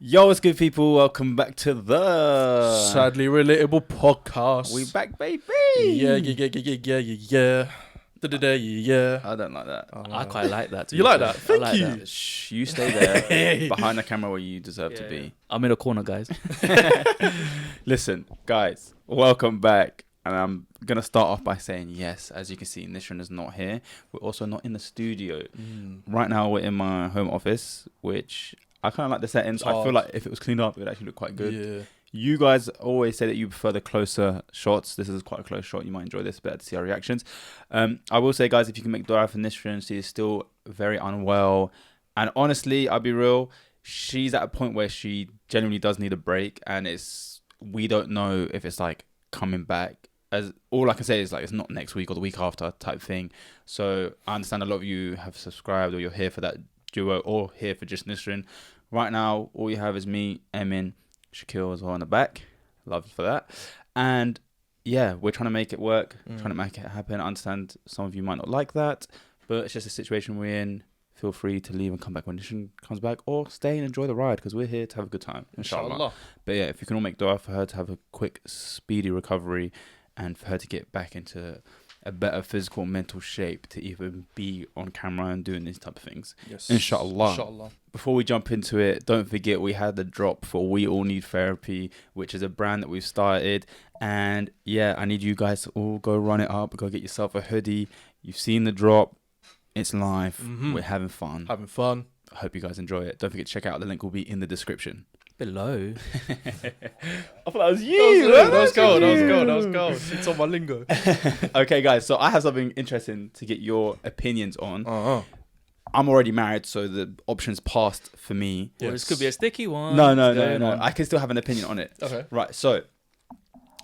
Yo, what's good, people? Welcome back to the Sadly Relatable podcast. We back, baby. Yeah. Yeah. I don't like that. I quite like that. You like that? I Thank like you. that. Shh, you stay there behind the camera where you deserve to be. I'm in a corner, guys. Listen, guys, welcome back. And I'm gonna start off by saying yes. As you can see, Nishran is not here. We're also not in the studio right now. We're in my home office, which I kind of like the settings. I feel like if it was cleaned up, it would actually look quite good. Yeah. You guys always say that you prefer the closer shots. This is quite a close shot. You might enjoy this better to see our reactions. I will say, guys, if you can make dua for Nishran, she is still very unwell. And honestly, I'll be real, she's at a point where she genuinely does need a break. And we don't know if it's like coming back. As all I can say is like it's not next week or the week after type thing. So I understand a lot of you have subscribed or you're here for that duo or here for just Nishran. Right now, all you have is me, Emin, Shaquille as well in the back. Love for that. And yeah, we're trying to make it work, trying to make it happen. I understand some of you might not like that, but it's just a situation we're in. Feel free to leave and come back when Nishran comes back, or stay and enjoy the ride because we're here to have a good time, inshallah. But yeah, if you can all make dua for her to have a quick, speedy recovery and for her to get back into a better physical and mental shape to even be on camera and doing these type of things. Yes. Inshallah. Before we jump into it, don't forget we had the drop for We All Need Therapy, which is a brand that we've started. And yeah, I need you guys to all go run it up. Go get yourself a hoodie. You've seen the drop. It's live. We're having fun. I hope you guys enjoy it. Don't forget to check out. The link will be in the description. Below. I thought that was you. That was gold. It's on my lingo. Okay, guys. So I have something interesting to get your opinions on. I'm already married, so the option's passed for me. Well, this could be a sticky one. No. I can still have an opinion on it. Okay. Right. So,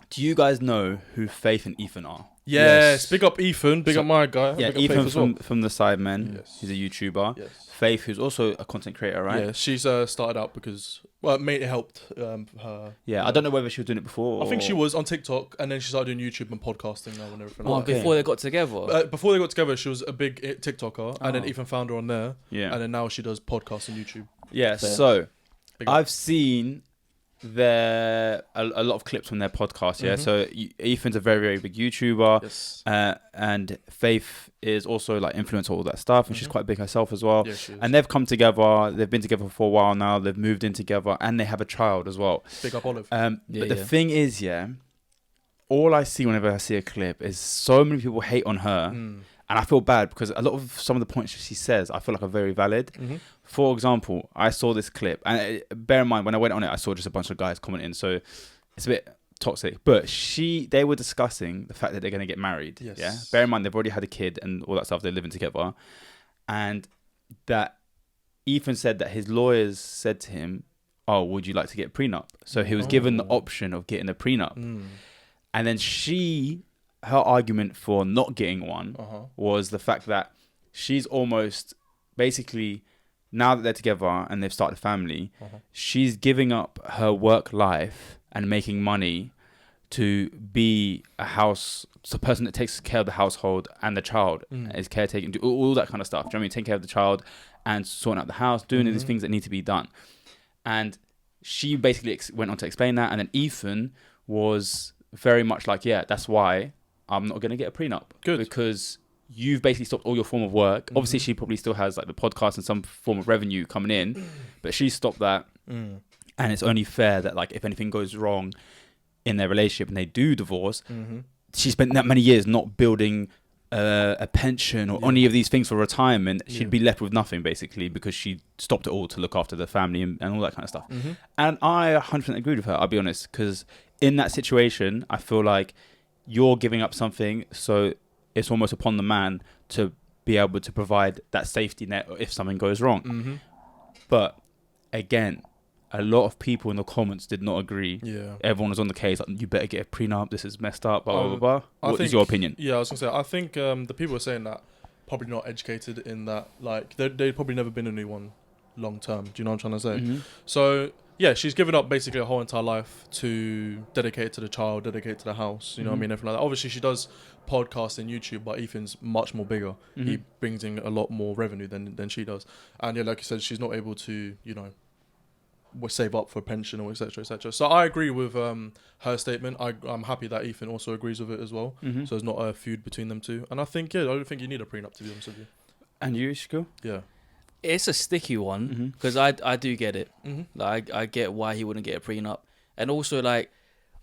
do you guys know who Faith and Ethan are? Yes. Big up Ethan. Big up my guy. Yeah, big up Ethan from the Sidemen. Yes. He's a YouTuber. Yes. Faith, who's also a content creator, right? Yeah, she's started out because it helped her. Yeah, I don't know whether she was doing it before. I think she was on TikTok, and then she started doing YouTube and podcasting now and everything. Oh, before they got together. Before they got together, she was a big TikToker, and then Ethan found her on there. Yeah, and then now she does podcasts on YouTube. Yeah, Fair. so I've seen a lot of clips from their podcast. Yeah, so Ethan's a very, very big YouTuber. Yes. And Faith is also like influencer, all that stuff, and she's quite big herself as well. Yeah, she is. And they've come together. They've been together for a while now. They've moved in together, and they have a child as well. Big up Olive. But the thing is, all I see whenever I see a clip is so many people hate on her. And I feel bad because a lot of some of the points she says, I feel like are very valid. For example, I saw this clip, and bear in mind, when I went on it, I saw just a bunch of guys commenting, so it's a bit toxic. But they were discussing the fact that they're going to get married. Yes. Yeah. Bear in mind, they've already had a kid and all that stuff. They're living together. And that Ethan said that his lawyers said to him, "Oh, would you like to get a prenup?" So he was given the option of getting a prenup. And then her argument for not getting one was the fact that she's almost basically, now that they're together and they've started a family, she's giving up her work life and making money to be the person that takes care of the household and the child, is caretaking, do all that kind of stuff. Do you know what I mean? Taking care of the child and sorting out the house, doing these things that need to be done. And she basically went on to explain that. And then Ethan was very much like, yeah, that's why I'm not going to get a prenup. Good. Because you've basically stopped all your form of work. Obviously, she probably still has like the podcast and some form of revenue coming in, but she stopped that. And it's only fair that like if anything goes wrong in their relationship and they do divorce, she spent that many years not building a pension or any of these things for retirement. She'd be left with nothing basically because she stopped it all to look after the family and all that kind of stuff. And I 100% agreed with her, I'll be honest, because in that situation, I feel like you're giving up something, so it's almost upon the man to be able to provide that safety net if something goes wrong. But again, a lot of people in the comments did not agree. Yeah, everyone was on the case like, you better get a prenup, this is messed up, blah blah blah. What is your opinion? Yeah, I was gonna say, I think the people are saying that probably not educated in that, like they've probably never been in anyone long term. Do you know what I'm trying to say? So yeah, she's given up basically her whole entire life to dedicate to the child, dedicate to the house, you know what I mean, everything like that. Obviously, she does podcast and YouTube, but Ethan's much more bigger. He brings in a lot more revenue than she does. And yeah, like you said, she's not able to, save up for pension or etc. etc. So I agree with her statement. I'm happy that Ethan also agrees with it as well. Mm-hmm. So it's not a feud between them two. And I think I don't think you need a prenup, to be honest with you. And you, Shko? Yeah. It's a sticky one because I do get it. Like I get why he wouldn't get a prenup, and also like,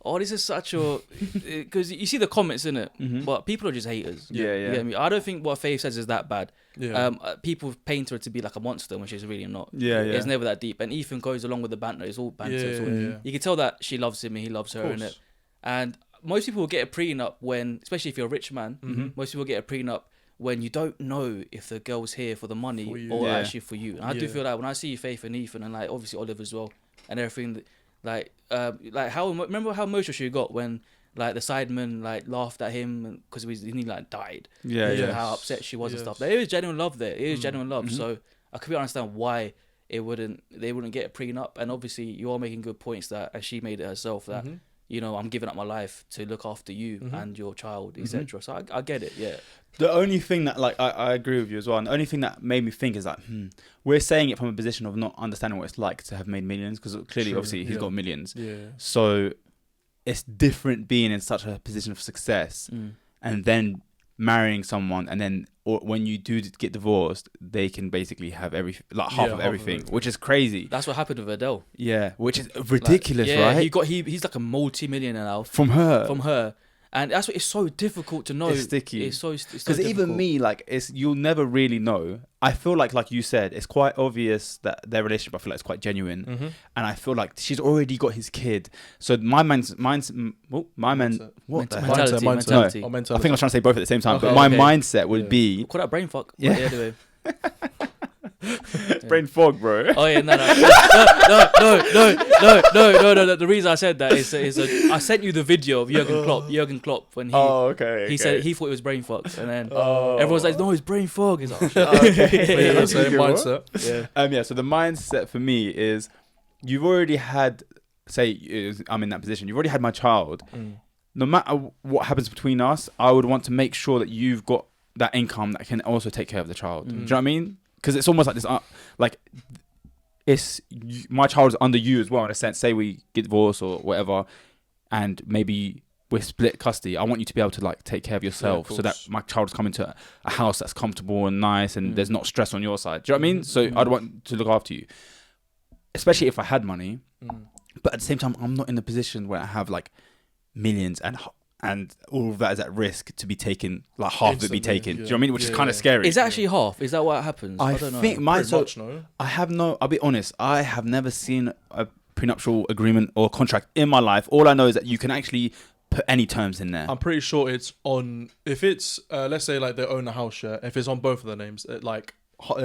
oh, this is such a because you see the comments in it, but people are just haters. Yeah. You get me? I don't think what Faith says is that bad. Yeah. People paint her to be like a monster when she's really not. Yeah. It's never that deep. And Ethan goes along with the banter. It's all banter. Yeah. You can tell that she loves him and he loves her, innit? And most people will get a prenup when, especially if you're a rich man, most people get a prenup when you don't know if the girl's here for the money or actually for you. And I do feel like when I see Faith and Ethan and like obviously Olive as well and everything, like how remember how emotional she got when like the sideman like laughed at him because he like died. Yeah. How upset she was and stuff. There is genuine love there. It is genuine love. So I could understand why they wouldn't get a prenup. And obviously you are making good points that, and she made it herself, that you know, I'm giving up my life to look after you and your child, etc. So I get it. Yeah. The only thing that, like, I agree with you as well. And the only thing that made me think is like, we're saying it from a position of not understanding what it's like to have made millions, because clearly, obviously, he's got millions. Yeah. So it's different being in such a position of success and then marrying someone, and then when you do get divorced, they can basically have half of everything, which is crazy. That's what happened with Adele. Yeah, which is ridiculous, like, right? He's like a multi-millionaire now from her. And that's what it's so difficult to know. It's sticky. It's so because even me, like, you'll never really know. I feel like you said, it's quite obvious that their relationship, I feel like, is quite genuine, and I feel like she's already got his kid. So my mentality. Mentality. I think I was trying to say both at the same time, Okay, but my mindset would be we'll call that brain fuck. Yeah. Anyway. brain fog, bro. Oh yeah, no. The reason I said that is I sent you the video of Jurgen Klopp when he said he thought it was brain fog, and then everyone's like, no, it's brain fog. He's like, yeah, that's a mindset. Yeah. So the mindset for me is, you've already had, say, I'm in that position. You've already had my child. No matter what happens between us, I would want to make sure that you've got that income that can also take care of the child. Do you know what I mean? Because it's almost like this, my child is under you as well, in a sense. Say we get divorced or whatever, and maybe we're split custody. I want you to be able to like take care of yourself, so that my child's coming to a house that's comfortable and nice, and there's not stress on your side. Do you know what I mean? So I'd want to look after you, especially if I had money. But at the same time, I'm not in the position where I have like millions and all of that is at risk to be taken, like half of it be taken. Do you know what I mean? Which is kind of scary. Is that actually half? Is that what happens? I don't think know. I'll be honest, I have never seen a prenuptial agreement or contract in my life. All I know is that you can actually put any terms in there. I'm pretty sure it's on, if it's, let's say like they own a house share, if it's on both of their names, it's like half. Do you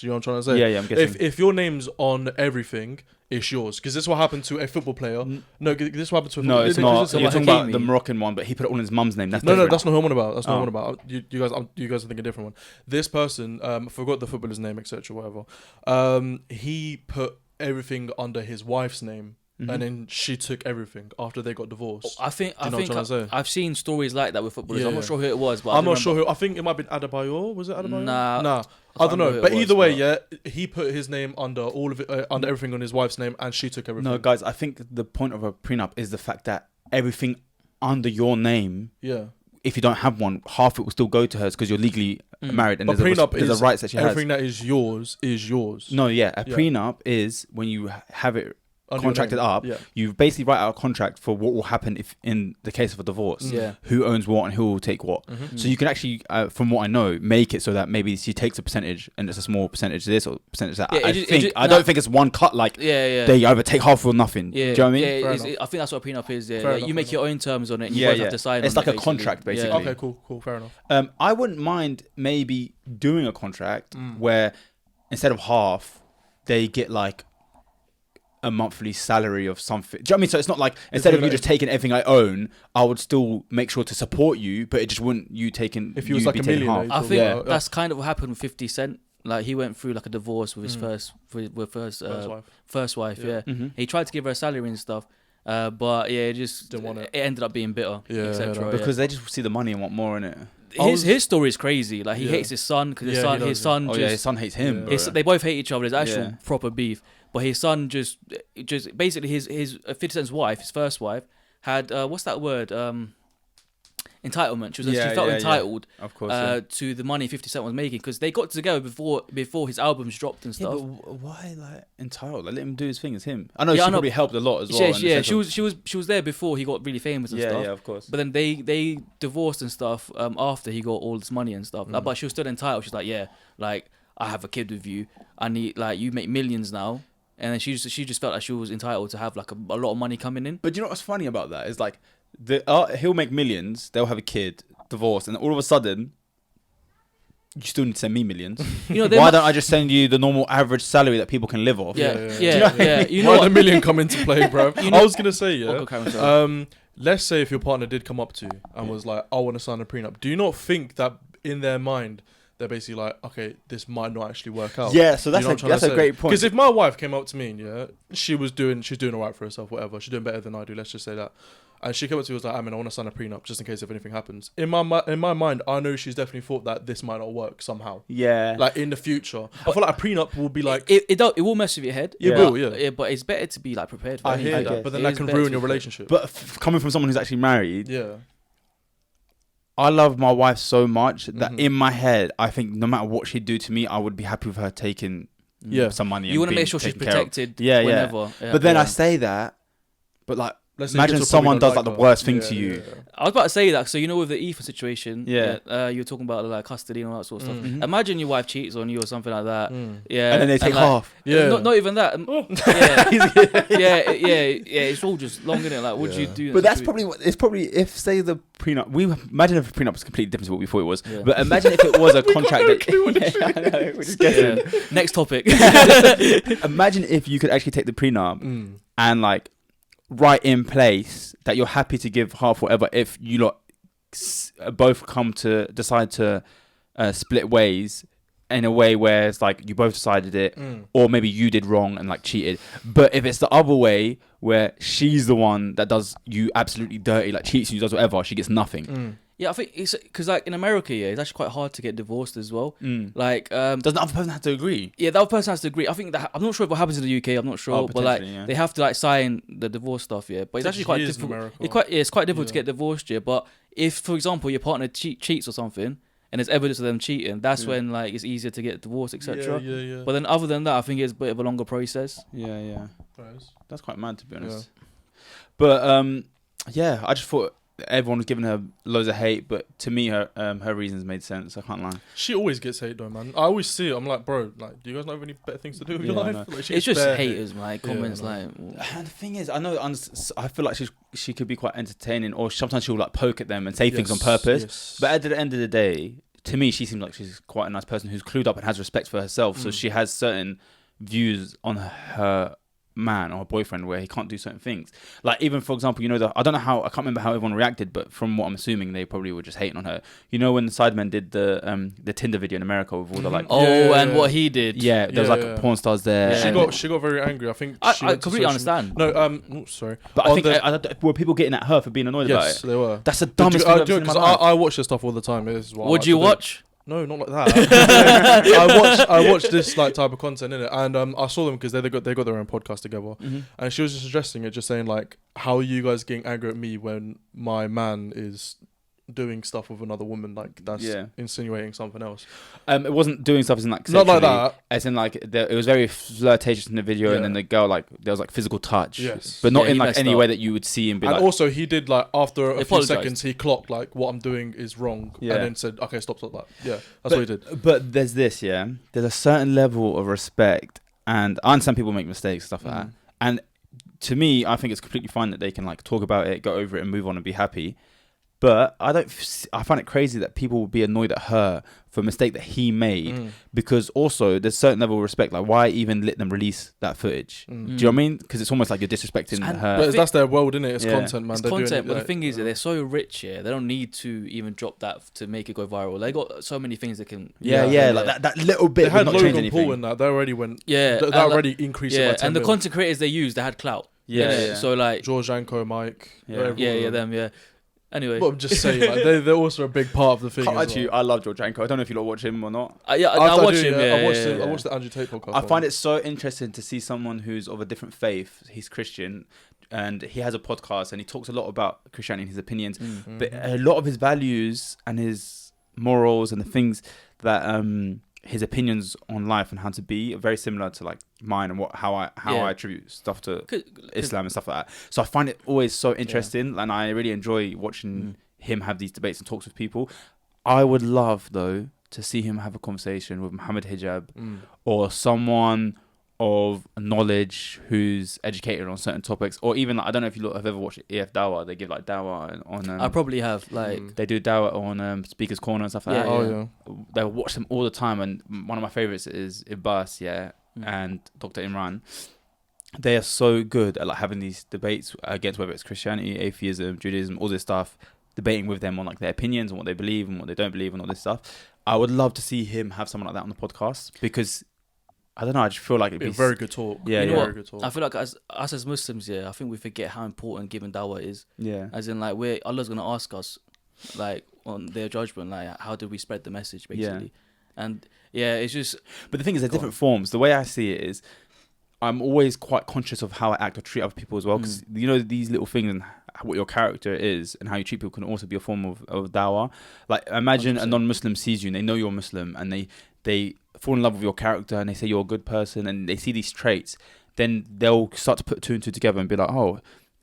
know what I'm trying to say? Yeah, I'm guessing. If your name's on everything, it's yours. Because this is what happened to a football player. No, this is what happened to a football player. No, it's not. You're talking about the Moroccan one, but he put it all in his mum's name. That's no, that's not who I'm on about. That's not who I'm on about. You guys are thinking a different one. This person, I forgot the footballer's name, etc., whatever. He put everything under his wife's name. And then she took everything after they got divorced. I think I've seen stories like that with footballers. I'm not sure who it was, but I'm not sure who. I think it might have been Adebayor. Was it Adebayor? Nah. I don't know. But either way, he put his name under all of it, under everything on his wife's name, and she took everything. No, guys, I think the point of a prenup is the fact that everything under your name. Yeah. If you don't have one, half it will still go to hers because you're legally married, and but there's prenup a rights that she has. Everything that is yours is yours. No, a prenup is when you have it contracted up, yeah. You basically write out a contract for what will happen if in the case of a divorce, who owns what and who will take what. So you can actually, from what I know, make it so that maybe she takes a percentage and it's a small percentage of this or percentage of that. I don't think it's one cut, like they either take half or nothing. Do you know what I mean? I think that's what a prenup is. You make your own terms on it. You both have to sign. It's like a contract, basically. Okay, cool, fair enough. I wouldn't mind maybe doing a contract where instead of half, they get like a monthly salary of something. Do you know what I mean? So it's not like instead of you just taking everything I own, I would still make sure to support you, but it just wouldn't you taking. If you was like a millionaire, I think that's kind of what happened with 50 Cent. Like he went through like a divorce with his first wife. Yeah, he tried to give her a salary and stuff. But it just didn't want it. It ended up being bitter, etc. Because they just see the money and want more in it. his story is crazy. Like, he hates his son because his son his son hates him. Yeah. They both hate each other. There's actual proper beef. But his son just basically his 50 Cent's wife, his first wife, had what's that word? Entitlement. She felt entitled, of course, to the money 50 Cent was making because they got together before his albums dropped and stuff. But why entitled? Let him do his thing as him. I know she probably helped a lot as well. She was there before he got really famous and stuff. Yeah, of course. But then they divorced and stuff after he got all this money and stuff. But she was still entitled. She's like, I have a kid with you. I need you make millions now. And then she just felt like she was entitled to have like a lot of money coming in. But you know what's funny about that is like he'll make millions, they'll have a kid, divorce, and all of a sudden you still need to send me millions. Why don't I just send you the normal average salary that people can live off? Yeah. You know, why the million come into play, bro? I was gonna say let's say if your partner did come up to you and was like, I want to sign a prenup. Do you not think that in their mind they're basically like, okay, this might not actually work out? Yeah, so that's a great point. Because if my wife came up to me and she's doing all right for herself, whatever, she's doing better than I do, let's just say that, and she came up to me and was like, I want to sign a prenup just in case if anything happens. In my mind, I know she's definitely thought that this might not work somehow. Yeah. Like in the future, I feel like a prenup will be like it will mess with your head. It will, yeah. But it's better to be like prepared for I hear that, but then that can ruin your relationship. But coming from someone who's actually married, I love my wife so much that in my head, I think no matter what she'd do to me, I would be happy with her taking some money. You want to make sure she's protected whenever. Yeah. But then I say that, but like, imagine someone does like the worst thing to you. I was about to say that. So with the Ethan situation, you were talking about like custody and all that sort of stuff. Imagine your wife cheats on you or something like that. Yeah, and then they take half. Yeah, not even that. It's all just long, isn't it? Like, what do you do? But that's probably if say the prenup. We imagine if a prenup was completely different to what we thought it was. Yeah. But imagine if it was a contract that. Next topic. Imagine if you could actually take the prenup and like write in place that you're happy to give half whatever if you lot both come to decide to split ways in a way where it's like you both decided it, or maybe you did wrong and like cheated. But if it's the other way where she's the one that does you absolutely dirty, like cheats you, does whatever, she gets nothing. Yeah, I think it's because like in America, it's actually quite hard to get divorced as well. Like, doesn't the other person have to agree? Yeah, the other person has to agree. I think that I'm not sure what happens in the UK. I'm not sure, but like they have to like sign the divorce stuff. Yeah, but it's actually quite difficult. It's quite difficult to get divorced. Yeah, but if, for example, your partner cheats or something, and there's evidence of them cheating, that's when like it's easier to get divorced, etc. Yeah. But then other than that, I think it's a bit of a longer process. Yeah. That's quite mad, to be honest. But I just thought everyone was giving her loads of hate, but to me, her reasons made sense. I can't lie. She always gets hate though, man. I always see it. I'm like, bro, like, do you guys not have any better things to do with your life? Like, it's just haters, like comments, like. And the thing is, I feel like she could be quite entertaining, or sometimes she'll like poke at them and say things on purpose. Yes. But at the end of the day, to me, she seems like she's quite a nice person who's clued up and has respect for herself. So she has certain views on her man or boyfriend where he can't do certain things. Like, even for example, I don't know how, I can't remember how everyone reacted, but from what I'm assuming, they probably were just hating on her. When the Sidemen did the Tinder video in America with all the like and what he did. There was like porn stars there. She got very angry. I think I completely understand. No, sorry, but I think were people getting at her for being annoyed about it? Yes, they were. That's the dumbest thing I've ever seen in my life. I watch this stuff all the time. Would you watch? No, not like that. I watched this like type of content in it, and I saw them because they got their own podcast together, and she was just addressing it, just saying like, how are you guys getting angry at me when my man is doing stuff with another woman, like that's insinuating something else. It wasn't doing stuff as in like not like that, as in like it was very flirtatious in the video, and then the girl, like, there was like physical touch, but not in like any way that you would see him be. And like, also he did like after a few seconds he clocked like what I'm doing is wrong, and then said okay, stop that. That's what he did. But there's there's a certain level of respect, and I understand people make mistakes, stuff like that, and to me I think it's completely fine that they can like talk about it, go over it and move on and be happy. But I find it crazy that people would be annoyed at her for a mistake that he made, because also there's a certain level of respect. Like, why even let them release that footage? Do you know what I mean? Because it's almost like you're disrespecting her. But that's their world, innit? It's content, man. It's content, but the thing is that they're so rich here. They don't need to even drop that to make it go viral. They got so many things that can. Like that little bit. They had not Logan Paul in that. They already went. That already increased it by 10 and the content creators they used, they had clout. So like George Anko, Mike. Them. Anyway, But I'm just saying, like, they're also a big part of the thing. Actually, I love George Anko. I don't know if you lot watch him or not. I watch him. I watched the Andrew Tate podcast. I find it so interesting to see someone who's of a different faith. He's Christian, and he has a podcast, and he talks a lot about Christianity and his opinions. But a lot of his values and his morals and the things that his opinions on life and how to be are very similar to like mine and how I attribute stuff to Islam and stuff like that. So I find it always so interesting, and I really enjoy watching him have these debates and talks with people. I would love though to see him have a conversation with Muhammad Hijab or someone of knowledge who's educated on certain topics, or even like, I don't know if you have ever watched EF Dawah. They give like Dawah on I probably have, like they do Dawah on Speaker's Corner and stuff like that. They watch them all the time, and one of my favorites is Ibbas and Dr. Imran. They are so good at like having these debates against whether it's Christianity, atheism, Judaism, all this stuff, debating with them on like their opinions and what they believe and what they don't believe and all this stuff. I would love to see him have someone like that on the podcast, because I don't know, I just feel like it'd be a very good talk. Yeah, very good talk. I feel like us as Muslims, I think we forget how important giving dawah is. Yeah. As in, like, Allah's gonna ask us, like, on their judgment, like, how do we spread the message, basically? Yeah. And it's just. But the thing is, there's different forms. The way I see it is, I'm always quite conscious of how I act or treat other people as well, because these little things and what your character is and how you treat people can also be a form of dawah. Like, imagine 100%. A non-Muslim sees you and they know you're Muslim, and they fall in love with your character and they say you're a good person and they see these traits, then they'll start to put two and two together and be like, oh,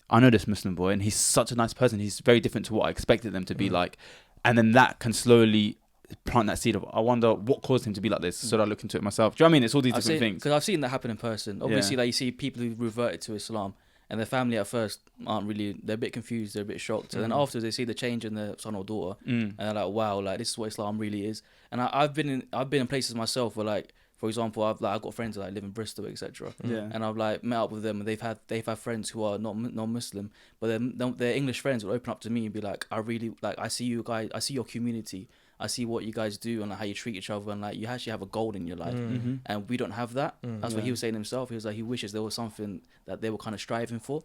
I know this Muslim boy and he's such a nice person. He's very different to what I expected them to be like. And then that can slowly plant that seed of, I wonder what caused him to be like this. So I look into it myself. Do you know what I mean? It's all these different things. Because I've seen that happen in person. Obviously, like, you see people who reverted to Islam and their family at first aren't really, they're a bit confused, they're a bit shocked. And then afterwards they see the change in their son or daughter and they're like, wow, like, this is what Islam really is. And I've been in places myself where, like, for example, I've got friends that like live in Bristol, etc. And I've like met up with them, and they've had friends who are not Muslim, but their English friends will open up to me and be like, I really like, I see you guys, I see your community, I see what you guys do and like, how you treat each other, and like, you actually have a goal in your life, and we don't have that. That's what he was saying himself. He was like, he wishes there was something that they were kind of striving for.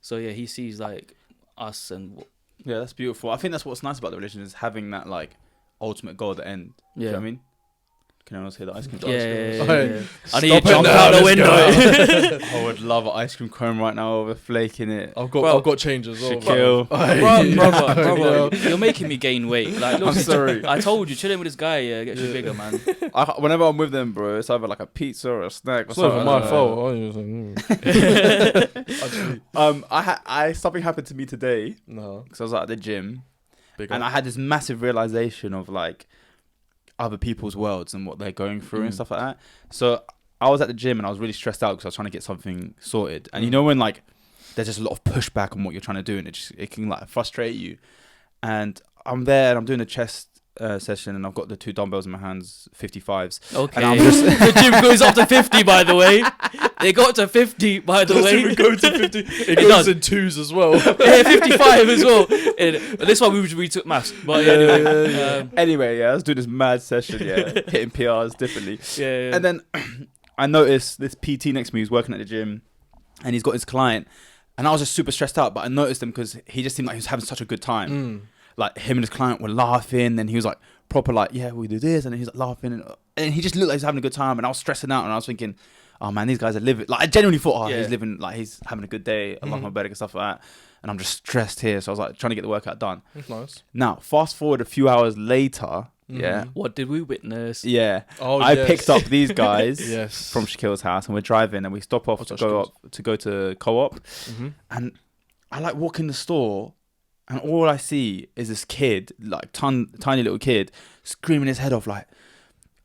So he sees like us and that's beautiful. I think that's what's nice about the religion, is having that like ultimate goal at the end. Do you know what I mean? Can anyone hear the ice cream cone? Yeah. I need to jump out the window. I would love an ice cream cone right now with a flake in it. I've got change as well. Brother, you're making me gain weight. Like, look, I'm sorry. I told you, chilling with this guy gets you bigger, man. Whenever I'm with them, bro, it's either like a pizza or a snack. It's not even my fault. Something happened to me today. No, because I was at the gym, and I had this massive realization of like other people's worlds and what they're going through and stuff like that. So I was at the gym and I was really stressed out because I was trying to get something sorted. And you know when like there's just a lot of pushback on what you're trying to do, and it can like frustrate you. And I'm there and I'm doing a chest session, and I've got the 2 dumbbells in my hands, 55s. Okay. And I'm just the gym goes up to 50, by the way. They got to 50, by the way. It goes to 50. It goes in 2s as well. Yeah, 55 as well. This one we took maths. But anyway, I was doing this mad session, hitting PRs differently. Yeah. And then I noticed this PT next to me who's working at the gym, and he's got his client, and I was just super stressed out. But I noticed him because he just seemed like he was having such a good time. Like, him and his client were laughing, and he was like proper like, yeah, we do this, and he's like laughing, and he just looked like he was having a good time. And I was stressing out, and I was thinking, oh man, these guys are living. Like, I genuinely thought, he's living, like, he's having a good day, Allahu Akbar and stuff like that. And I'm just stressed here, so I was like trying to get the workout done. That's nice. Now, fast forward a few hours later, what did we witness? I picked up these guys yes. from Shaquille's house, and we're driving, and we stop off to go to Co-op, and I like walk in the store. And all I see is this kid, like tiny little kid, screaming his head off, like,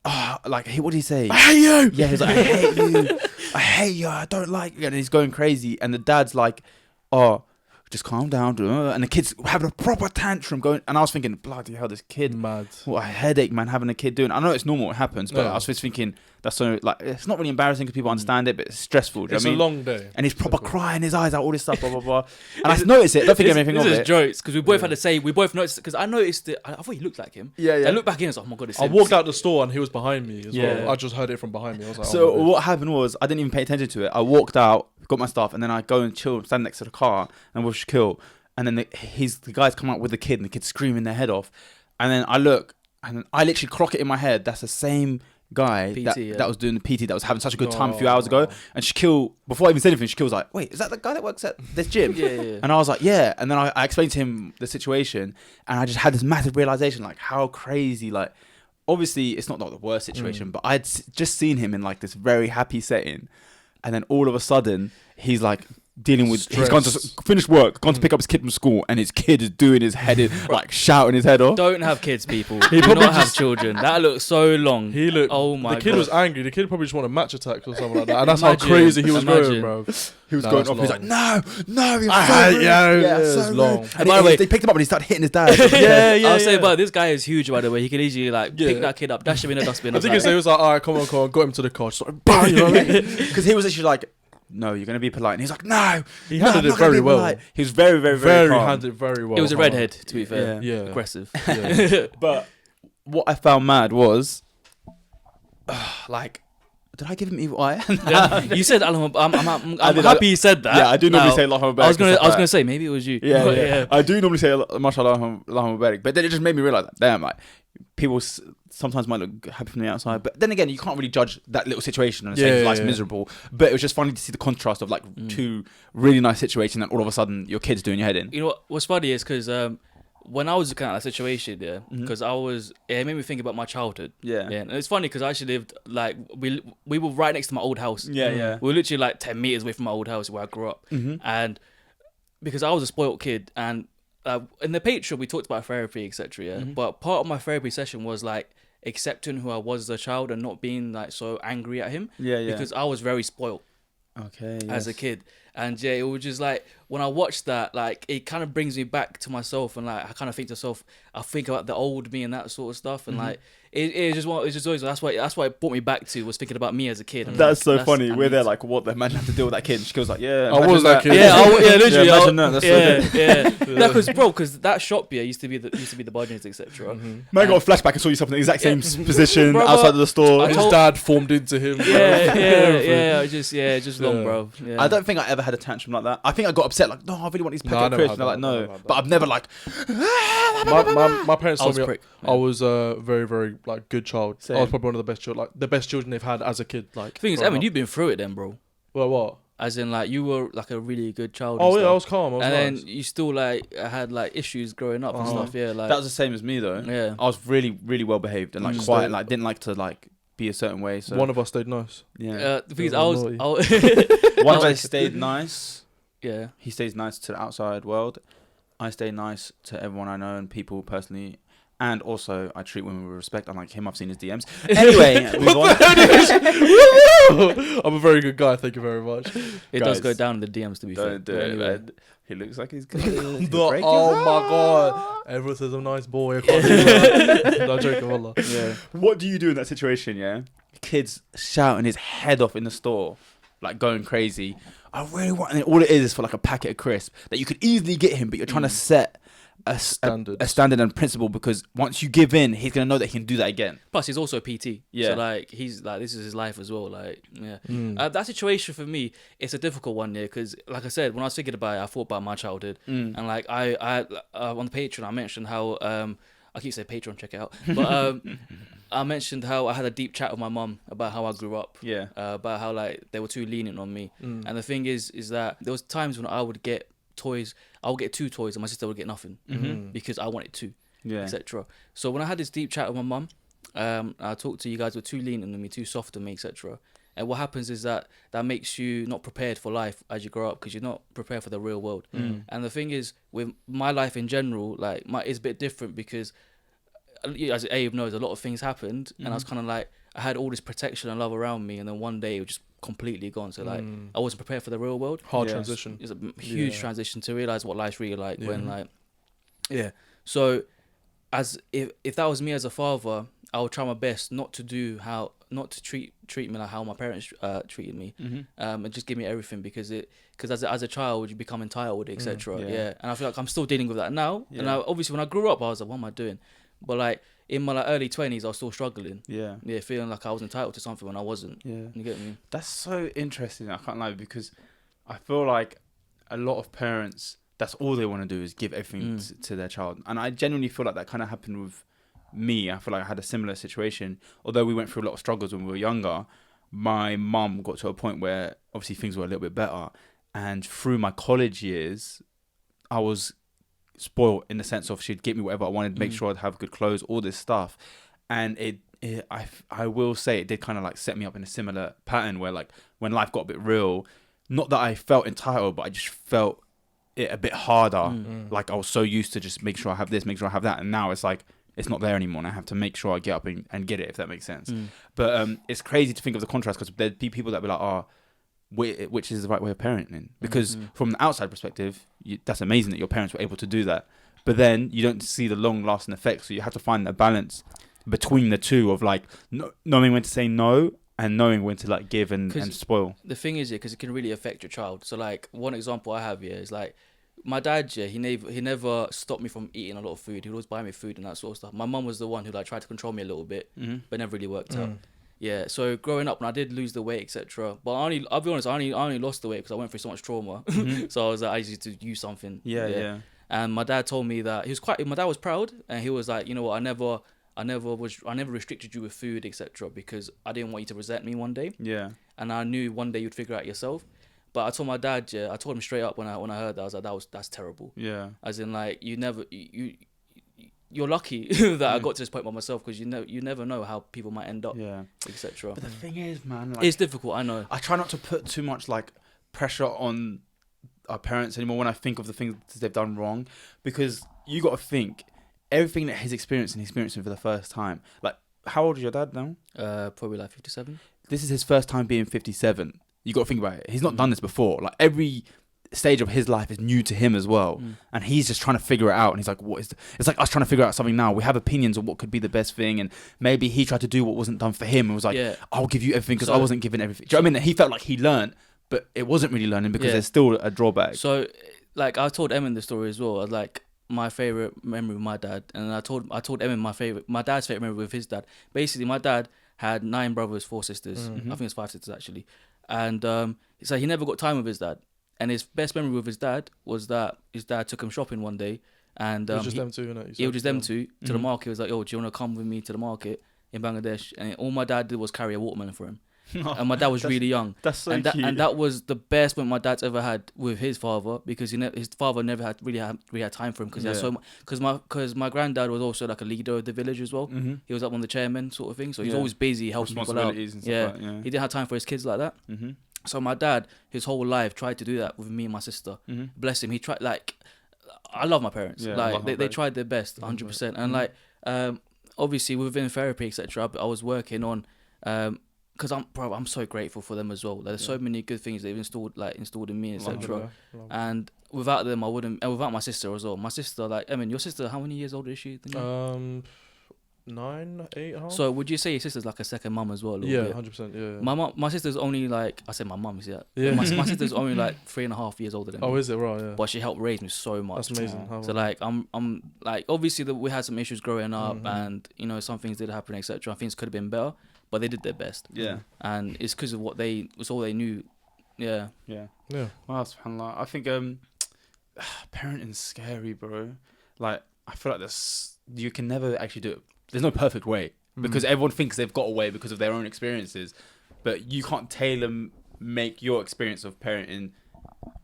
what did he say? I hate you! Yeah, he's like, I hate you. I hate you. I don't like you. And he's going crazy. And the dad's like, oh, just calm down. And the kid's having a proper tantrum going. And I was thinking, bloody hell, this kid. Mad. What a headache, man, having a kid doing. I know it's normal, it happens. But I was just thinking, that's so, like, it's not really embarrassing because people understand it, but it's stressful. Do you know what I mean? It's a long day. And he's proper crying his eyes out, all this stuff, blah, blah, blah. And I noticed it. Don't think anything of it. This is jokes, because we both had to say, we both noticed it, because I noticed it. I thought he looked like him. Yeah. I looked back in and was like, oh my God, it's him. I walked out the store and he was behind me as well. I just heard it from behind me. I was like, so what happened was, I didn't even pay attention to it. I walked out, got my stuff, and then I go and chill, stand next to the car, and with Shaquille. and then the guys come out with the kid, and the kid's screaming their head off, and then I look, and then I literally clock it in my head. That's the same guy that was doing the PT that was having such a good time a few hours ago. And Shaquille, before I even said anything, Shaquille was like, "Wait, is that the guy that works at this gym?" Yeah. And I was like, "Yeah." And then I explained to him the situation, and I just had this massive realization, like how crazy, like obviously it's not the worst situation, but I'd just seen him in like this very happy setting, and then all of a sudden he's like dealing with he's gone to finish work, gone to pick up his kid from school, and his kid is doing his head in, like shouting his head off. Don't have kids, people. Do not have children. That looked so long. He looked. Oh my god. The kid was angry. The kid probably just wanted match attacks or something like that. And that's how crazy he was going, bro. He was going off. He was like, "No, you're I so rude." yeah, so long. rude. And by the way, they picked him up and he started hitting his dad. I'll say, but this guy is huge, by the way. He could easily like pick that kid up, dash him in a dustbin. I think he was like, "All right, come on, got him to the car." Just like, bang, you know what I mean? Because he was actually like, "No, you're gonna be polite," and he's like, "No." He handled it very well. Polite. He was very calm. handled it very well. It was a redhead, to be fair. Yeah. Aggressive. Yeah. But what I found mad was, like, did I give him evil eye? You said I'm happy you said that. Yeah, I do normally say Allahu Akbar. I was gonna say maybe it was you. Yeah. I do normally say Mashallah Allahu Akbar, but then it just made me realize that damn, like people sometimes might look happy from the outside, but then again, you can't really judge that little situation and say life's miserable. But it was just funny to see the contrast of like two really nice situations, and all of a sudden your kid's doing your head in. You know what's funny is because when I was looking at that situation, because it made me think about my childhood. And it's funny because I actually lived like we were right next to my old house. We were literally like 10 meters away from my old house where I grew up, and because I was a spoiled kid, and in the Patreon we talked about therapy, etc. But part of my therapy session was like accepting who I was as a child and not being like so angry at him. Because I was very spoiled. As a kid. And it was just like when I watched that, like it kind of brings me back to myself, and like I kind of think to myself, I think about the old me and that sort of stuff, and like it's just always that's why it brought me back to was thinking about me as a kid. And that's so funny. We're there like, what the man had to deal with that kid. And she was like, yeah, I was that kid. Literally. Imagine that. That's because that shop used to be the budgets, etc. Man got a flashback and saw yourself in the exact same position outside of the store. His dad formed into him. Just long, bro. I don't think I ever had a tantrum like that. I think I got upset, like, no, I really want these packet crisps. And I'm like, no. But I've never like. My parents told me I was a very, very like good child. I was probably one of the best children, like the best children they've had as a kid. Like, the thing is, I mean, you've been through it then, bro. Well, what? As in, like, you were like a really good child. Oh yeah, I was calm. Then you still like had like issues growing up and stuff. Yeah, like that was the same as me though. Yeah, I was really, really well behaved and like quiet. And, like didn't like to like be a certain way. So one of us stayed nice. Yeah. Because one of us stayed nice. Yeah. He stays nice to the outside world. I stay nice to everyone I know and people personally. And also, I treat women with respect. Unlike him, I've seen his DMs. Anyway, move on. I'm a very good guy. Thank you very much. It does go down in the DMs, to be fair. Don't do it, man. He looks like he's good. Oh my god! Everyone says I'm a nice boy. I can't do that. No joking, wallah. Yeah. What do you do in that situation? Yeah, kids shouting his head off in the store, like going crazy. I really want, and all it is for like a packet of crisps that you could easily get him, but you're trying to set a standard and principle, because once you give in, he's gonna know that he can do that again. Plus, he's also a PT. Yeah. So like, he's like, this is his life as well. Like, yeah. That situation for me, it's a difficult one, yeah, because like I said, when I was thinking about it, I thought about my childhood, and like I on the Patreon, I mentioned how I keep saying Patreon, check it out, but I mentioned how I had a deep chat with my mum about how I grew up. Yeah. About how like they were too lenient on me, and the thing is that there was times when I would get toys. I would get 2 toys and my sister would get nothing because I wanted 2, etc. So when I had this deep chat with my mum, I talked to you guys were too lenient on me, too soft on me, etc. And what happens is that makes you not prepared for life as you grow up, because you're not prepared for the real world. And the thing is, with my life in general, like it's a bit different because, as Abe knows, a lot of things happened, and I was kind of like, I had all this protection and love around me, and then one day it was just completely gone. So like, I wasn't prepared for the real world. Hard transition. It's a huge transition to realize what life's really like when like, So, as if that was me as a father, I would try my best not to treat me like how my parents treated me, and just give me everything, because as a child you become entitled, etc. And I feel like I'm still dealing with that now. And obviously when I grew up, I was like, what am I doing? But like in my early 20s, I was still struggling. Feeling like I was entitled to something when I wasn't. You get me? That's so interesting. I can't lie, because I feel like a lot of parents that's all they want to do is give everything to their child. And I genuinely feel like that kind of happened with me. I feel like I had a similar situation. Although we went through a lot of struggles when we were younger, my mum got to a point where obviously things were a little bit better. And through my college years, I was spoiled in the sense of she'd get me whatever I wanted, make sure I'd have good clothes, all this stuff. And I will say it did kind of like set me up in a similar pattern where like when life got a bit real, not that I felt entitled, but I just felt it a bit harder. Like I was so used to just make sure I have this, make sure I have that. And now it's like, it's not there anymore. And I have to make sure I get up and get it, if that makes sense. But it's crazy to think of the contrast because there'd be people that be like, which is the right way of parenting? Because from the outside perspective, that's amazing that your parents were able to do that. But then you don't see the long lasting effects. So you have to find a balance between the two of like knowing when to say no and knowing when to like give and spoil. The thing is, because it can really affect your child. So like one example I have here is like my dad, he never stopped me from eating a lot of food. He would always buy me food and that sort of stuff. My mum was the one who like tried to control me a little bit, but never really worked out. Yeah, so growing up, when I did lose the weight, etc. But I'll be honest, I only lost the weight because I went through so much trauma. So I was like, I needed to use something. Yeah. And my dad told me that my dad was proud, and he was like, you know what, I never restricted you with food, etc. because I didn't want you to resent me one day. Yeah. And I knew one day you'd figure it out yourself. But I told my dad, I told him straight up when I heard that, I was like, that's terrible. Yeah. As in like, you're lucky that I got to this point by myself, because you never know how people might end up, etc. But the thing is, man, like, it's difficult. I know. I try not to put too much like pressure on our parents anymore when I think of the things that they've done wrong, because you got to think everything that he's experiencing for the first time. Like, how old is your dad now? Probably like 57. This is his first time being 57. You got to think about it. He's not done this before. Like every stage of his life is new to him as well, and he's just trying to figure it out. And he's like, "What is?" It's like us trying to figure out something now. We have opinions on what could be the best thing, and maybe he tried to do what wasn't done for him and was like, "I'll give you everything because I wasn't given everything." Do you know what I mean? He felt like he learned, but it wasn't really learning because there's still a drawback. So, like I told Emin the story as well. Like my favorite memory with my dad, and I told Emin my dad's favorite memory with his dad. Basically, my dad had 9 brothers, 4 sisters. I think it's 5 sisters actually, and so he never got time with his dad. And his best memory with his dad was that his dad took him shopping one day, and it was just them two, innit? It was just them two to the market. He was like, "Yo, do you want to come with me to the market in Bangladesh?" And all my dad did was carry a watermelon for him. And my dad was really young. That's so cute. And that was the best moment my dad's ever had with his father, because his father never had really had time for him, because he had so much. Because my granddad was also like a leader of the village as well. He was like one of the chairmen sort of thing. So he's always busy helping people out. And stuff like, he didn't have time for his kids like that. So my dad, his whole life, tried to do that with me and my sister. Bless him. He tried, like, I love my parents. Like they tried their best, 100%. And like, obviously within therapy, etc. I was working on, because I'm so grateful for them as well. There's so many good things they've installed in me, etc. And without them, I wouldn't. And without my sister as well. My sister, like, I mean, your sister, how many years older is she than you? 9, 8, half. So would you say your sister's like a second mum as well? 100%. Yeah. My sister's only like, I said my mum, yeah. My sister's only like 3.5 years older than me. Oh, is it? Right, yeah. But she helped raise me so much. That's amazing. So like, I'm like, obviously we had some issues growing up, and you know, some things did happen, etc. Things could have been better, but they did their best. Yeah. And it's because of it's all they knew. Yeah. Well, subhanAllah. I think parenting's scary, bro. Like, I feel like you can never actually do it. There's no perfect way, because everyone thinks they've got a way because of their own experiences, but you can't make your experience of parenting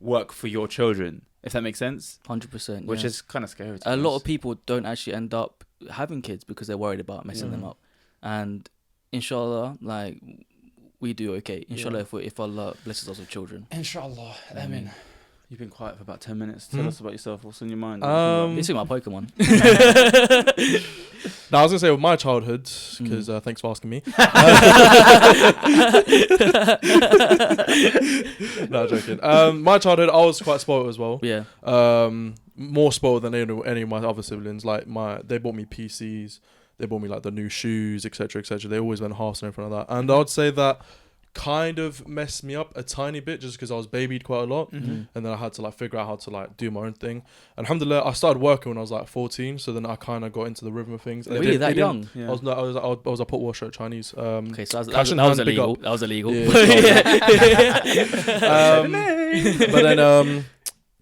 work for your children, if that makes sense. 100%. Which is kind of scary. A lot of people don't actually end up having kids because they're worried about messing them up, and inshallah, like, we do okay. Inshallah, if Allah blesses us with children. Inshallah. I mean, you've been quiet for about 10 minutes. Tell us about yourself. What's on your mind? This is my Pokemon. Now, I was going to say with my childhood, because thanks for asking me. No, joking. My childhood, I was quite spoiled as well. Yeah. More spoiled than any of my other siblings. Like, they bought me PCs. They bought me like the new shoes, etc., etc. They always went halves and everything like that. And I would say that kind of messed me up a tiny bit, just because I was babied quite a lot, and then I had to like figure out how to like do my own thing. And alhamdulillah, I started working when I was like 14, so then I kind of got into the rhythm of things. Really, that young? Yeah. I was a pot washer at Chinese. Okay, so that was illegal. That was illegal. Yeah, but then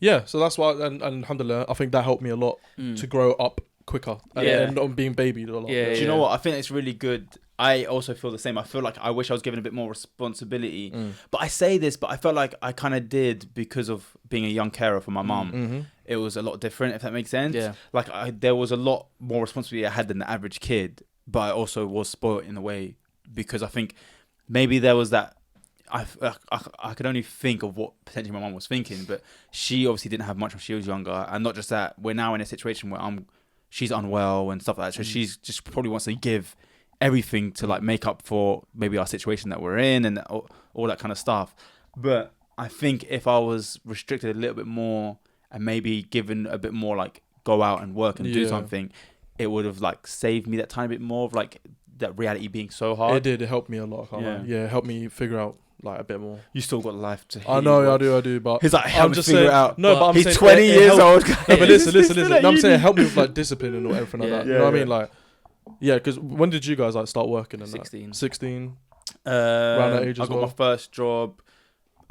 yeah, so that's why, and alhamdulillah, I think that helped me a lot to grow up quicker and not being babied a lot. Do you know what? I think it's really good. I also feel the same. I feel like I wish I was given a bit more responsibility. But I say this, but I felt like I kind of did because of being a young carer for my mum. It was a lot different, if that makes sense. Yeah. Like there was a lot more responsibility I had than the average kid, but I also was spoiled in a way because I think maybe there was that. I could only think of what potentially my mum was thinking, but she obviously didn't have much when she was younger, and not just that. We're now in a situation where she's unwell and stuff like that, so she's just probably wants to give everything to like make up for maybe our situation that we're in and all that kind of stuff. But I think if I was restricted a little bit more and maybe given a bit more like go out and work and do something, it would have like saved me that tiny bit more of like that reality being so hard. It did. It helped me a lot. It helped me figure out like a bit more. You still got life to. I know, I do. But he's like, help me figure it out. No, but I'm he's saying 20 years old. No, but listen. No, I'm saying help me with like discipline and everything like that. You know what I mean? Like, yeah, because when did you guys like start working? And 16. 16. Around that age as well. I got my first job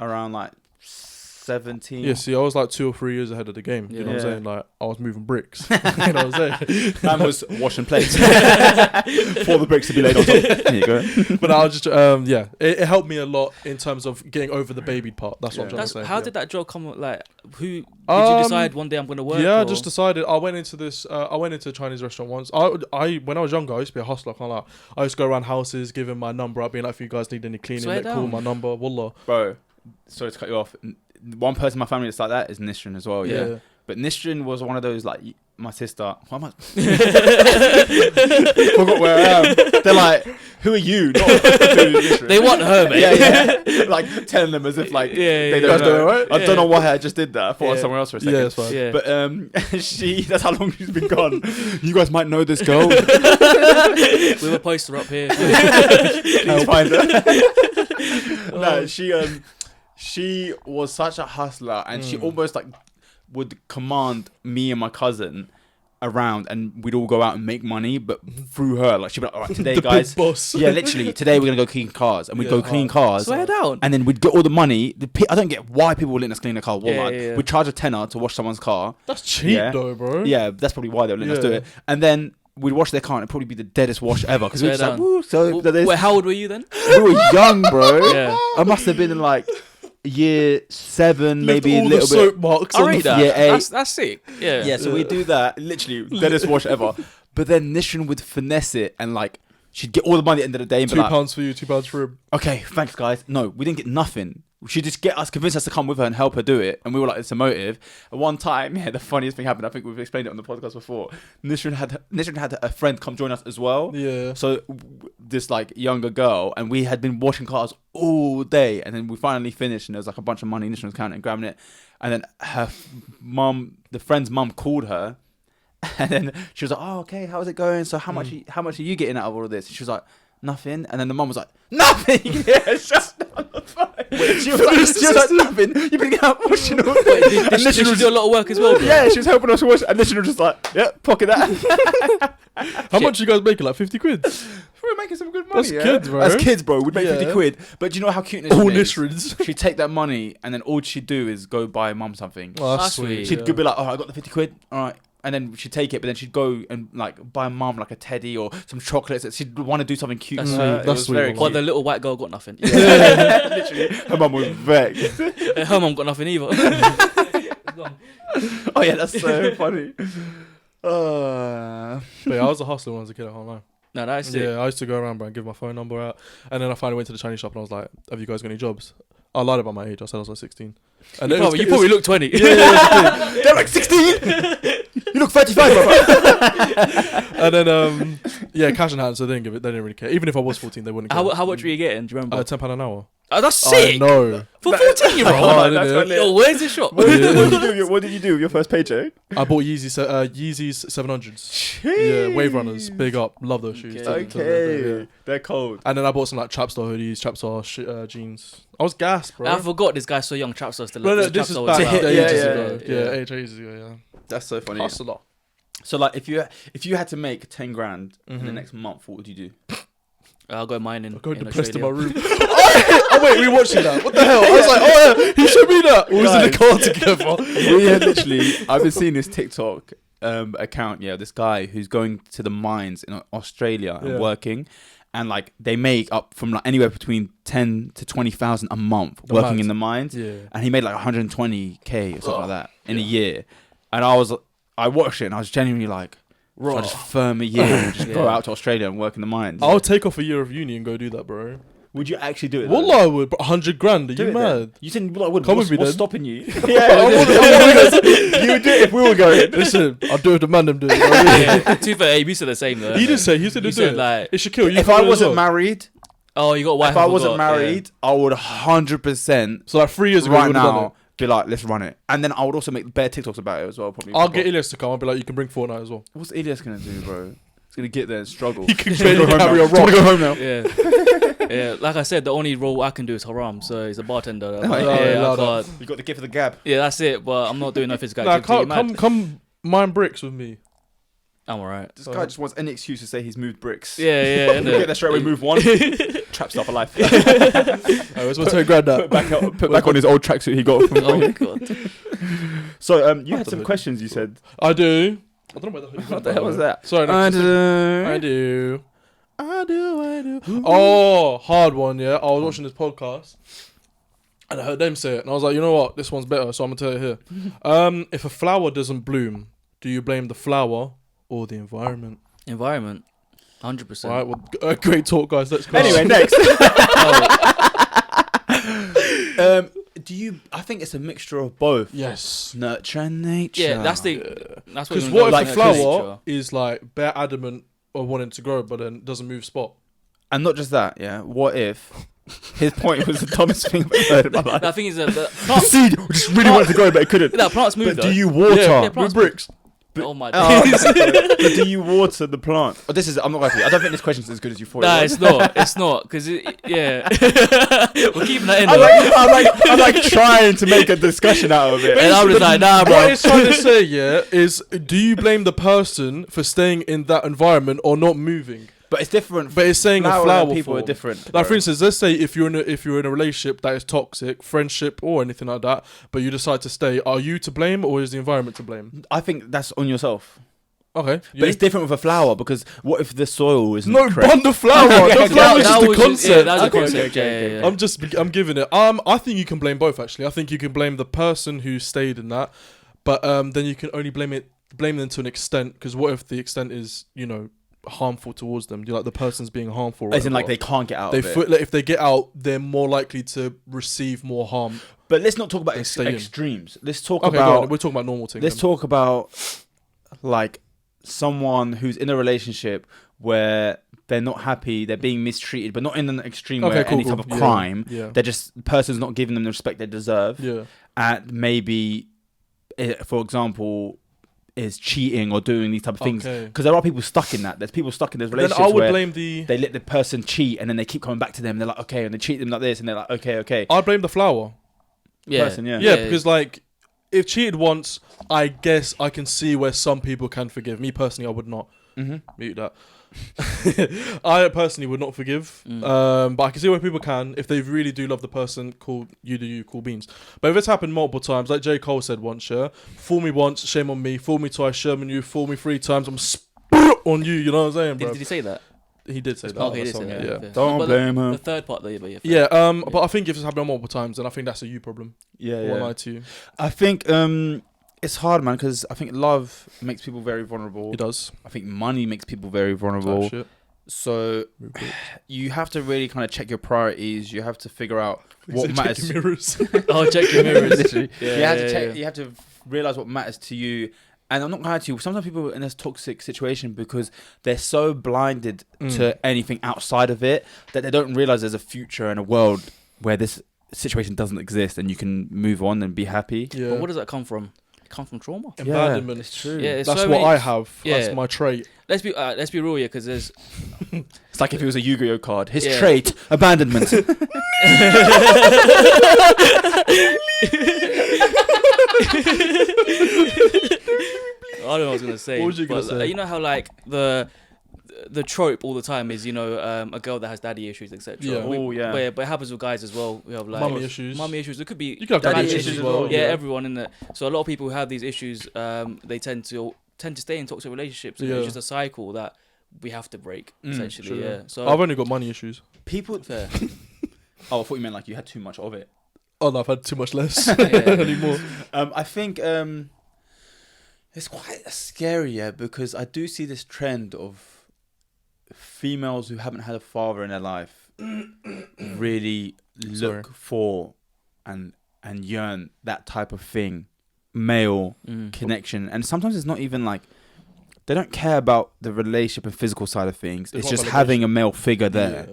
around like 17. Yeah, see, I was like 2 or 3 years ahead of the game. You know what I'm saying? Like, I was moving bricks. You know what I'm saying? Man was washing plates for the bricks to be laid on top. There you go. But I was just, it helped me a lot in terms of getting over the babied part. That's what I'm trying to say. How did that job come? Like, who did you decide one day I'm going to work? Yeah, I just decided. I went into this. I went into a Chinese restaurant once. I when I was younger, I used to be a hustler. I can't lie. I used to go around houses, giving my number up, being like, if you guys need any cleaning, call my number. Wallah. Bro, sorry to cut you off. One person in my family that's like that is Nishrin as well, yeah. But Nishrin was one of those, like, my sister... Why am I... forgot where I am. They're like, who are you? They want her, mate. Yeah. Like, telling them as if, like, they don't know. Right? I don't know why I just did that. I thought I was somewhere else for a second. Yeah, it's fine. But that's how long she's been gone. You guys might know this girl. We have a poster up here. Please find her. No, she was such a hustler, and she almost like would command me and my cousin around, and we'd all go out and make money, but through her. Like, she'd be like, all right, today, guys. Big boss. Yeah, literally, today we're going to go clean cars. And we'd go clean cars. Swear down. And then we'd get all the money. I don't get why people were letting us clean a car. We'd charge a tenner to wash someone's car. That's cheap though, bro. Yeah, that's probably why they were letting us do it. And then we'd wash their car, and it'd probably be the deadest wash ever. Because we were just like, woo. So wait, how old were you then? We were young, bro. I must have been in like year 7, maybe a little bit. Soap marks on that. Year 8. That's sick. Yeah. So we do that, literally deadest wash ever. But then Nishrin would finesse it, and like she'd get all the money at the end of the day. And £2 for you, £2 for him. Okay, thanks guys. No, we didn't get nothing. She'd just convince us to come with her and help her do it, and we were like, it's a motive. At one time, the funniest thing happened. I think we've explained it on the podcast before. Nishrin had a friend come join us as well. Yeah. So this like younger girl, and we had been washing cars all day, and then we finally finished, and there was like a bunch of money. Nishrin was counting and grabbing it, and then her mum, the friend's mum, called her, and then she was like, "Oh, okay, how's it going? So how much are you getting out of all of this?" And she was like, "Nothing." And then the mum was like, "Nothing." Yeah, shut down the phone. She was like, "Nothing. You've been getting out washing all day." Did she do a lot of work as well? Bro? Yeah, she was helping us wash, and then she was just like, "Yeah, pocket that." How much you guys making? Like 50 quid? We're making some good money. As kids, bro, we'd make 50 quid. But do you know how cute Nishrin all is? Nishrins. She'd take that money, and then all she'd do is go buy mum something. Oh, that's sweet. She'd be like, "Oh, I got the 50 quid. All right." And then she'd take it, but then she'd go and like buy mum like a teddy or some chocolates. She'd want to do something cute. That's sweet. That's sweet. But the little white girl got nothing. Literally, her mum was vexed. Her mum got nothing either. Oh yeah, that's so funny. But yeah, I was a hustler when I was a kid. I can't lie. No, that's it. Yeah, I used to go around, bro, and give my phone number out, and then I finally went to the Chinese shop and I was like, "Have you guys got any jobs?" I lied about my age. I said I was like 16. And you probably look 20. Yeah, they're like 16. You look 35, bro. And then cash in hand, so they didn't really care. Even if I was 14, they wouldn't care. How much were you getting? Do you remember? £10 an hour. Oh, that's sick. No. For 14-year-old. Yo, where's the shop? What did you do with your first paycheck? I bought Yeezys 700s. Yeah, Wave Runners. Big up. Love those shoes. Okay. They're cold. And then I bought some like Trapstar hoodies, Trapstar jeans. I was gassed, bro. I forgot this guy's so young. Trapstar still. No, this is back ages ago. Yeah, ages ago. Yeah. That's so funny. Hustler. So like, if you had to make 10 grand in the next month, what would you do? I'll go mining. I'll go depressed in my room. Oh wait, we watching that. What the hell? I was like, oh yeah, he showed me that. We was in the car together. We had literally, I've been seeing this TikTok account, this guy who's going to the mines in Australia and working, and like they make up from like anywhere between 10 to 20,000 a month working in the mines, and he made like 120k or something like that in a year, and I watched it and I was genuinely like, so I just firm a year and just go out to Australia and work in the mines. I'll take off a year of uni and go do that, bro. Would you actually do it? Wallah, I would. 100 grand. Are you mad? You said I would. Come with me, what's then. stopping you? I would. You would do it if we were going. Listen, I'll do it. The man them do it. Yeah, to be fair, Abe, you said the same though. He said do said it. like, It should kill you. If I wasn't married, oh, you got a wife. if I wasn't married, I would 100%. So like 3 years ago, right you done it. now, be like, let's run it, and then I would also make bare TikToks about it as well. Probably. I'll get Elias to come. I'll be like, you can bring Fortnite as well. What's Elias gonna do, bro? He's gonna get there and struggle. He can barely carry a I rock. want to go home now. Yeah. Yeah, like I said, the only role I can do is haram. So he's a bartender. I can't. You got the gift of the gab. Yeah, that's it. But I'm not doing no physical Nah, activity. come mine bricks with me. I'm alright. This guy just wants any excuse to say he's moved bricks. Yeah. Get there straight away. Move one. Trap stuff for life. Where's my 10 grand Put back on his old tracksuit he got from. Oh my god. So you had some questions. You said. I do. I don't know What the hell was that? Sorry, I do. Oh, hard one, yeah. I was watching this podcast and I heard them say it, and I was like, you know what, this one's better, so I'm gonna tell it here. If a flower doesn't bloom, do you blame the flower or the environment? Environment, 100%. All right, well, great talk, guys. Let's go. Anyway, next. Do you? I think it's a mixture of both. Yes. Nurture and nature. Yeah, that's what. Because what if like the flower nature. is like bare adamant of wanting to grow, but then doesn't move spot? And not just that. Yeah. What if his point was the dumbest thing I've ever heard in my life? The thing is that The seed just really wanted to grow, but it couldn't. plants move. But though. do you water? Yeah, With plants bricks. Oh my Oh, days. but do you water the plant? Oh, I'm not going to. I don't think this question's as good as you thought. Nah, it was. it's not. It's not because yeah. We're keeping that in. I'm like trying to make a discussion out of it. And I'm just like, nah, bro. What it's trying to say, is do you blame the person for staying in that environment or not moving? But it's different. But it's saying a flower people form. are different. Like for instance, let's say if you're in a relationship that is toxic, friendship or anything like that, but you decide to stay, are you to blame or is the environment to blame? I think that's on yourself. Okay, But it's different with a flower because what if the soil isn't no, correct? bun the flower. The flower is just the concept. Yeah, that was Okay, a concept. okay. Yeah. I'm giving it. I think you can blame both. Actually, I think you can blame the person who stayed in that, but then you can only blame them to an extent. Because what if the extent is harmful towards them? Do you like the person's being harmful? Or As in, like they can't get out. If they get out, they're more likely to receive more harm. But let's not talk about stay in. extremes. Let's talk Okay, about. we're talking about normal things. Let's talk about like someone who's in a relationship where they're not happy, they're being mistreated, but not in an extreme way, any type of crime. Yeah. They're just the person's not giving them the respect they deserve. Yeah. And maybe, for example, is cheating or doing these type of things. Because there are people stuck in that. There's people stuck in those relationships. Then I would where blame they let the person cheat and then they keep coming back to them. They're like, okay, and they treat them like this, and they're like, okay. I blame the flower. Yeah. Person, yeah. Because like, if cheated once, I guess I can see where some people can forgive. Me personally, I would not. Mute that. I personally would not forgive. But I can see where people can if they really do love the person. Cool, you do you, cool beans. But if it's happened multiple times, like J. Cole said once, fool me once, shame on me. Fool me twice, shame on you. Fool me 3 times, I'm on you. You know what I'm saying, bro? Did he say that? He did say that. Okay, he did say that. Yeah. Don't blame him. The third part, though, yeah. Yeah. But I think if it's happened multiple times, then I think that's a you problem. Yeah. I won't lie to you. I think it's hard, man, because I think love makes people very vulnerable. It does. I think money makes people very vulnerable. Shit. So you have to really kind of check your priorities. You have to figure out what matters. Check your mirrors. Oh, check your mirrors. Literally. Yeah, you have to check. You have to realize what matters to you. And I'm not going to lie to you. Sometimes people are in this toxic situation because they're so blinded to anything outside of it that they don't realize there's a future and a world where this situation doesn't exist and you can move on and be happy. Yeah. But where does that come from? It comes from trauma. Abandonment. It's true. Yeah, it's That's so what many- I have. Yeah. That's my trait. Let's be real here, because there's It's like if it was a Yu-Gi-Oh card. His Yeah. trait, abandonment. I don't know what I was gonna say. What was you gonna but, say? You know how like the the trope all the time is a girl that has daddy issues, etc. Yeah. But it happens with guys as well. We have like Mummy issues. It could be You can have daddy issues as well. Yeah, everyone in it. So a lot of people who have these issues, they tend to stay in toxic relationships. And it's just a cycle that we have to break essentially. True. Yeah. So I've only got money issues. People. fair. Oh, I thought you meant like you had too much of it. Oh no, I've had too much less anymore. I think it's quite scary, because I do see this trend of females who haven't had a father in their life really look for and yearn that type of thing, male connection, and sometimes it's not even like they don't care about the relationship and physical side of things. It's just having a male figure there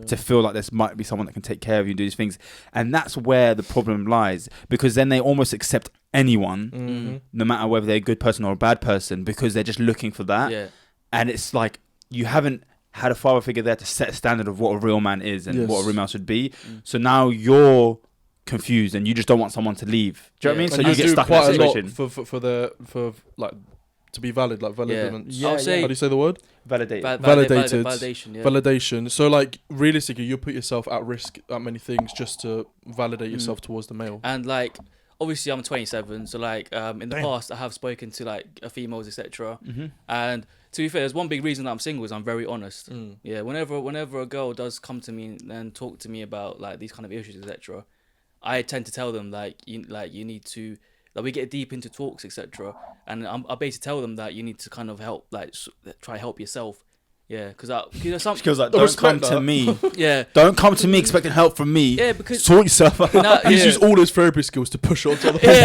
to feel like this might be someone that can take care of you and do these things. And that's where the problem lies, because then they almost accept anyone, no matter whether they're a good person or a bad person, because they're just looking for that. Yeah. And it's like you haven't had a father figure there to set a standard of what a real man is and what a real man should be. So now you're confused and you just don't want someone to leave. Do you know what I mean? So you get stuck in that situation. For like to be valid, like valid elements. I'll say, how do you say the word? Validated. Validated. Validation. Yeah. Validation. So like realistically, you put yourself at risk at many things just to validate yourself towards the male. And like, obviously, I'm 27, so like, in the past, I have spoken to like females, etc. And to be fair, there's one big reason that I'm single is I'm very honest. Yeah. Whenever a girl does come to me and talk to me about like these kind of issues, etc., I tend to tell them like you need to. Like we get deep into talks, etc., and I basically tell them that you need to kind of help, like try help yourself, because some. She goes like, don't come to me. Yeah. Don't come to me expecting help from me. Yeah, because sort yourself out. He's used all his therapy skills to push on to other people.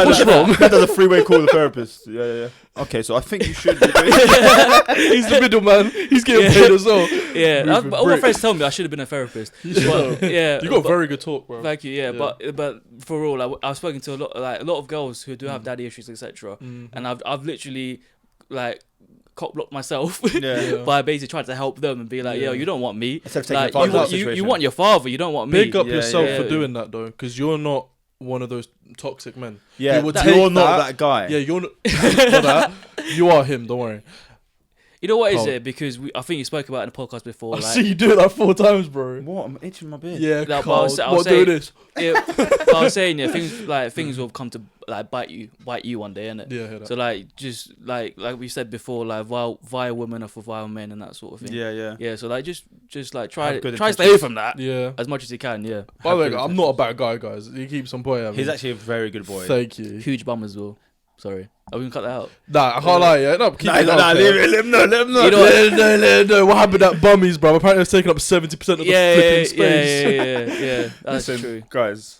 What's wrong? That does a freeway call the therapist. Yeah. Okay, so I think you should. He's the middleman. He's getting paid as well. Yeah, all my friends tell me I should have been a therapist. You got very good talk, bro. Thank you. Yeah. But for all, I've spoken to a lot of girls who do have daddy issues, etc. And I've literally like cop blocked myself by basically trying to help them and be like, yo, you don't want me. Like, you want your father, you don't want me. Big up yourself for doing that though, because you're not one of those toxic men. Yeah, you're not that guy. Yeah, you're not that. You are him. Don't worry. You know what is it? Because I think you spoke about it in the podcast before. I see you do it like 4 times, bro. What? I'm itching my beard. Yeah, like, what do this? I was saying, things will come to like bite you one day, innit? Yeah, I hear that. So like, just like we said before, like vile women are for vile men and that sort of thing. Yeah. So like, just like try stay away from that. Yeah, as much as you can. Yeah. By the way, I'm not a bad guy, guys. He keeps on boy. He's actually a very good boy. Thank you. Huge bum as well. Sorry, are we gonna cut that out? Nah, I can't lie. Yeah, no, keep it. Let him know. You know no. What happened at Bummies, bro? Apparently, it's taking up 70% of the flipping space. Yeah. That's Listen, true, guys.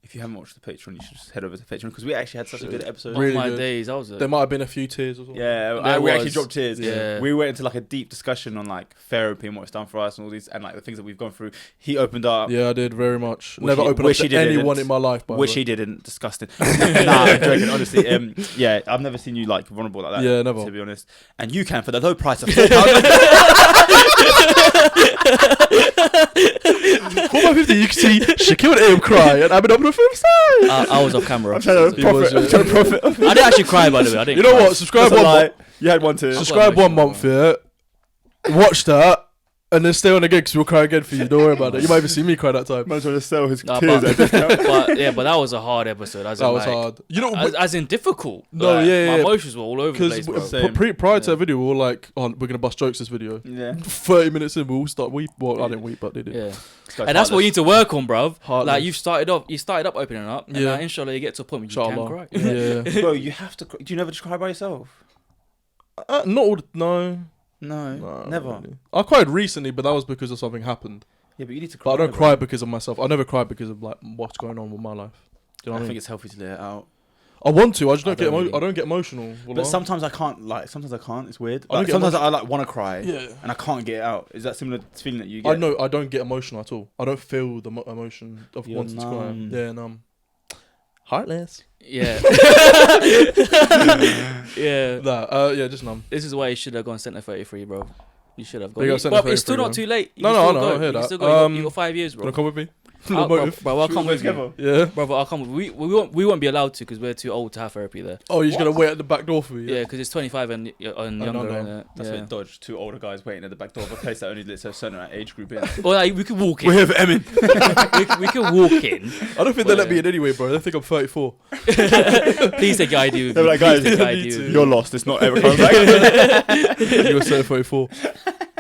If you haven't watched the Patreon, you should just head over to Patreon because we actually had such a good episode. Really my days, there might have been a few tears or something. Yeah, we actually dropped tears. Yeah. We went into like a deep discussion on like therapy and what it's done for us and all these and like the things that we've gone through. He opened up. Yeah, I did very much. Never opened up to anyone in my life. Wish he didn't. Disgusting. Nah, I'm joking. Honestly, yeah, I've never seen you like vulnerable like that. Yeah, never. To be honest, and you can for the low price of £4. $4.50, you can see Shaquille and him cry, and I've been up on the film side. I was off camera. I'm trying to profit. I didn't actually cry, by the way. I didn't. You know what? Subscribe one month. You had one too. Subscribe 1 month, yeah. Watch that. And then stay on again because we'll cry again for you. Don't worry about it. You might even see me cry that time. Man's trying to sell his tears. But that was a hard episode. That was hard. You know, as in difficult. No, like, my emotions were all over the place, bro. Prior to that video, we were like, "Oh, we're gonna bust jokes this video." Yeah. 30 minutes in, we all start weep. Well, I didn't weep, but they did. Yeah. And that's what you need to work on, bruv. Like you started up opening up, and inshallah you get to a point where you can cry. Yeah. Bro, you have to. Do you never just cry by yourself? Not all. No, never. Really. I cried recently, but that was because of something happened. Yeah, but you need to cry. But I don't cry because of myself. I never cry because of like what's going on with my life. Do you know what I mean? think it's healthy to let it out. I want to. I just don't get. I don't get emotional. But sometimes I can't. Like sometimes I can't. It's weird. Like, sometimes I like want to cry. Yeah. And I can't get it out. Is that similar feeling that you get? I know. I don't get emotional at all. I don't feel the emotion of wanting to cry. Yeah, numb. Heartless. Yeah. Yeah. Yeah, just numb. This is why you should have gone Centre 33, bro. You should have gone. But it's still not too late. No, I hear that. You got 5 years, bro. Wanna come with me? Bro, I'll come with you. Yeah. Brother, I'll come with we won't be allowed to because we're too old to have therapy there. Oh, you're just going to wait at the back door for me? Yeah, because it's 25 and younger. no. That's a bit dodge. Two older guys waiting at the back door of a place that only lets a certain age group in. Well, like, we could walk in. We're here for Emin. we could walk in. I don't think they'll let me in anyway, bro. They think I'm 34. Please take your ID with They're you. like, guys, Please take your ID with you. you're lost. It's not ever coming back. You're 34.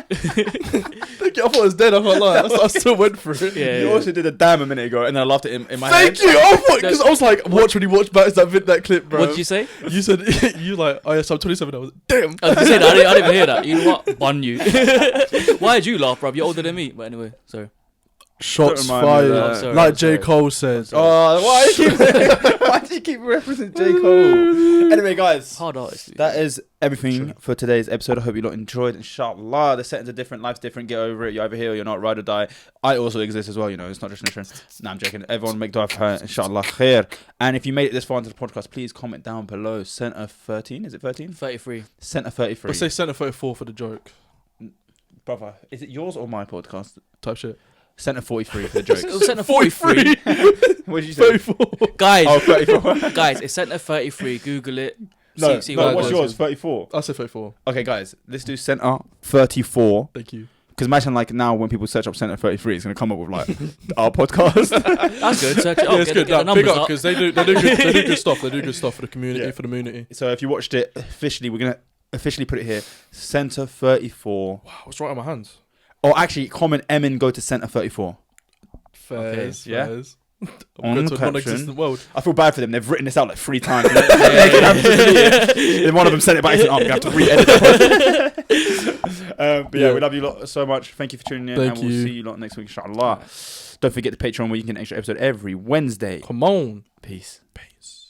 Thank you. I thought it was dead. I can't lie. I still went for it. Yeah, You also did a damn a minute ago, and then I laughed at him in my Thank head. you. I thought because I was like, watch when you watch back that clip, bro. What did you say? You said you like, oh yes, I'm 27. I was damn. I was saying, I didn't even hear that. You know what? Bun you. Why did you laugh, bro? You're older than me. But anyway, sorry. Shots Don't remind me of fired, that. Sorry, like I'm sorry. J. Cole says. Oh, why do you keep referencing J. Cole? Anyway, guys, Hard artist. that is everything for today's episode. I hope you lot enjoyed. Inshallah, the settings are different, life's different. Get over it. You're either here or you're not. Ride or die. I also exist as well. You know, it's not just an insurance. Nah, I'm joking. Everyone make dua for her. Inshallah, khair. And if you made it this far into the podcast, please comment down below. Center 13. Is it 13? 33. Center 33. Let's say center 34 for the joke. Brother, is it yours or my podcast? Type shit. Center 43 for the jokes. It's Centre 43. What did you say? 34. Guys, Oh, 34. guys, it's Centre 33. Google it. No, see no, what what's it yours? was. 34. I said 34. Okay, guys, let's do Center 34. Thank you. Because imagine, like, now when people search up Center 33, it's going to come up with, like, our podcast. That's good. Search it up. Yeah, it's Get good. the Nah, big numbers up up. because they do good stuff. They do good stuff for the community. Yeah. For the community. So if you watched it officially, we're going to officially put it here. Center 34. Wow, what's right on my hands? Or actually, comment M and go to Center 34. Fairs, yeah. fairs. On I'm going to a caption. non-existent world. I feel bad for them. They've written this out like 3 times. Then one of them sent it back. He said, I'm going to have to re-edit it. But yeah, we love you lot so much. Thank you for tuning in. Thank and we'll you. see you lot next week, inshallah. Don't forget the Patreon where you can get an extra episode every Wednesday. Come on. Peace. Peace.